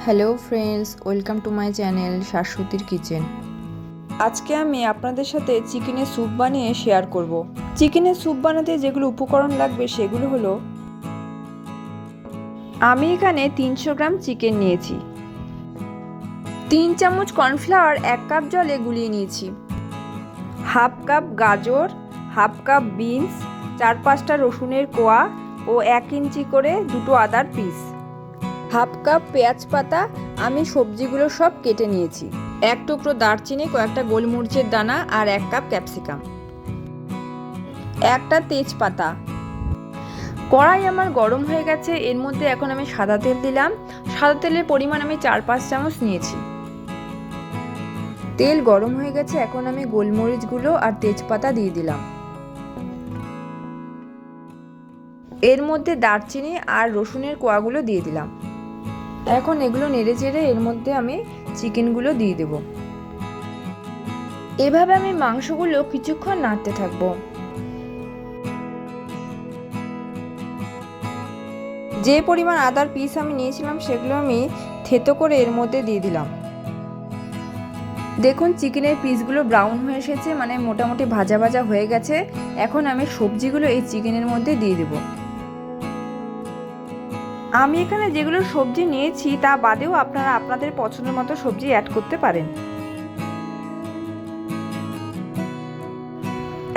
Hello friends, welcome to my channel শাশ্বতীর kitchen. আজকে আমি আপনাদের সাথে চিকেনের স্যুপ বানিয়ে শেয়ার করব। চিকেনের স্যুপ বানাতে যেগুলো উপকরণ লাগবে সেগুলো হলো, আমি এখানে 300 গ্রাম চিকেন নিয়েছি, 3 চামচ কর্নফ্লাওয়ার 1 কাপ জলে গুলিয়ে নিয়েছি, হাফ কাপ গাজর, হাফ কাপ বিনস, 4-5টা রসুনের কোয়া ও 1 ইঞ্চি করে দুটো আদার পিস, হাফ কাপ পেঁয়াজ পাতা। আমি সবজিগুলো সব কেটে নিয়েছি, 1 টুকরো দারচিনি, কয়েকটা গোলমরিচের দানা আর 1 কাপ ক্যাপসিকাম, একটা তেজপাতা। কড়াই আমার গরম হয়ে গেছে, এর মধ্যে এখন আমি সাদা তেল দিলাম। সাদা তেলের পরিমাণ আমি 4-5 চামচ নিয়েছি। তেল গরম হয়ে গেছে, এখন আমি গোলমরিচগুলো আর তেজপাতা দিয়ে দিলাম। এর মধ্যে দারচিনি আর রসুনের কোয়াগুলো দিয়ে দিলাম। এখন এগুলো নেড়ে চেড়ে এর মধ্যে আমি চিকেনগুলো দিয়ে দেব। এভাবে আমি মাংসগুলো কিছুক্ষণ নাড়তে থাকবো। যে পরিমাণ আদার পিস আমি নিয়েছিলাম সেগুলো আমি থেতো করে এর মধ্যে দিয়ে দিলাম। দেখুন চিকেনের পিসগুলো ব্রাউন হয়ে এসেছে, মানে মোটামুটি ভাজা ভাজা হয়ে গেছে। এখন আমি সবজিগুলো এই চিকেনের মধ্যে দিয়ে দেব। আমি এখানে যেগুলো সবজি নিয়েছি তা বাদেও আপনারা আপনাদের পছন্দের মতো সবজি অ্যাড করতে পারেন।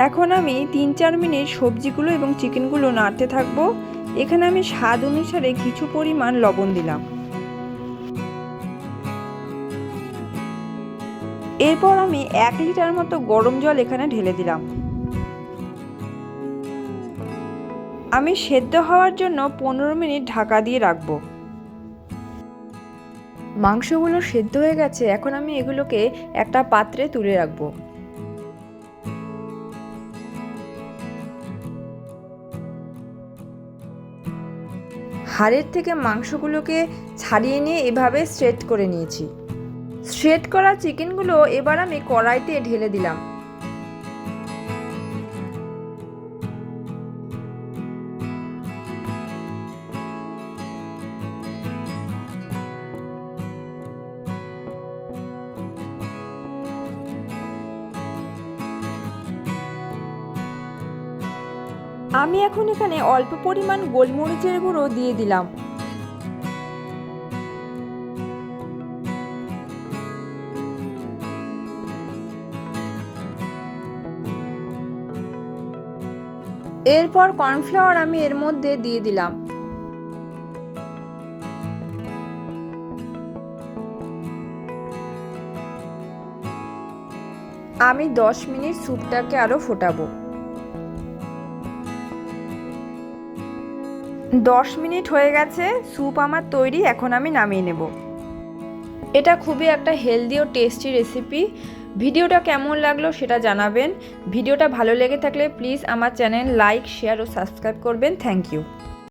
এখন আমি 3-4 মিনিট সবজিগুলো এবং চিকেনগুলো নাড়তে থাকবো। এখানে আমি স্বাদ অনুসারে কিছু পরিমাণ লবণ দিলাম। এরপর আমি 1 লিটার মতো গরম জল এখানে ঢেলে দিলাম। আমি সেদ্ধ হওয়ার জন্য 15 মিনিট ঢাকা দিয়ে রাখবো। মাংসগুলো সেদ্ধ হয়ে গেছে, এখন আমি এগুলোকে একটা পাত্রে তুলে রাখবো। হাড়ের থেকে মাংসগুলোকে ছাড়িয়ে নিয়ে এভাবে স্ট্রেট করে নিয়েছি। স্ট্রেট করা চিকেনগুলো এবার আমি কড়াইতে ঢেলে দিলাম। আমি এখন এখানে অল্প পরিমাণ গোলমরিচের গুঁড়ো দিয়ে দিলাম। এরপর কর্নফ্লাওয়ার আমি এর মধ্যে দিয়ে দিলাম। আমি 10 মিনিট স্যুপটাকে আরো ফোটাবো। 10 মিনিট হয়ে গেছে, স্যুপ আমার তৈরি। এখন আমি নামিয়ে নেব। এটা খুবই একটা হেলদি ও টেস্টি রেসিপি। ভিডিওটা কেমন লাগলো সেটা জানাবেন। ভিডিওটা ভালো লেগে থাকলে প্লিজ আমার চ্যানেল লাইক, শেয়ার ও সাবস্ক্রাইব করবেন। Thank you.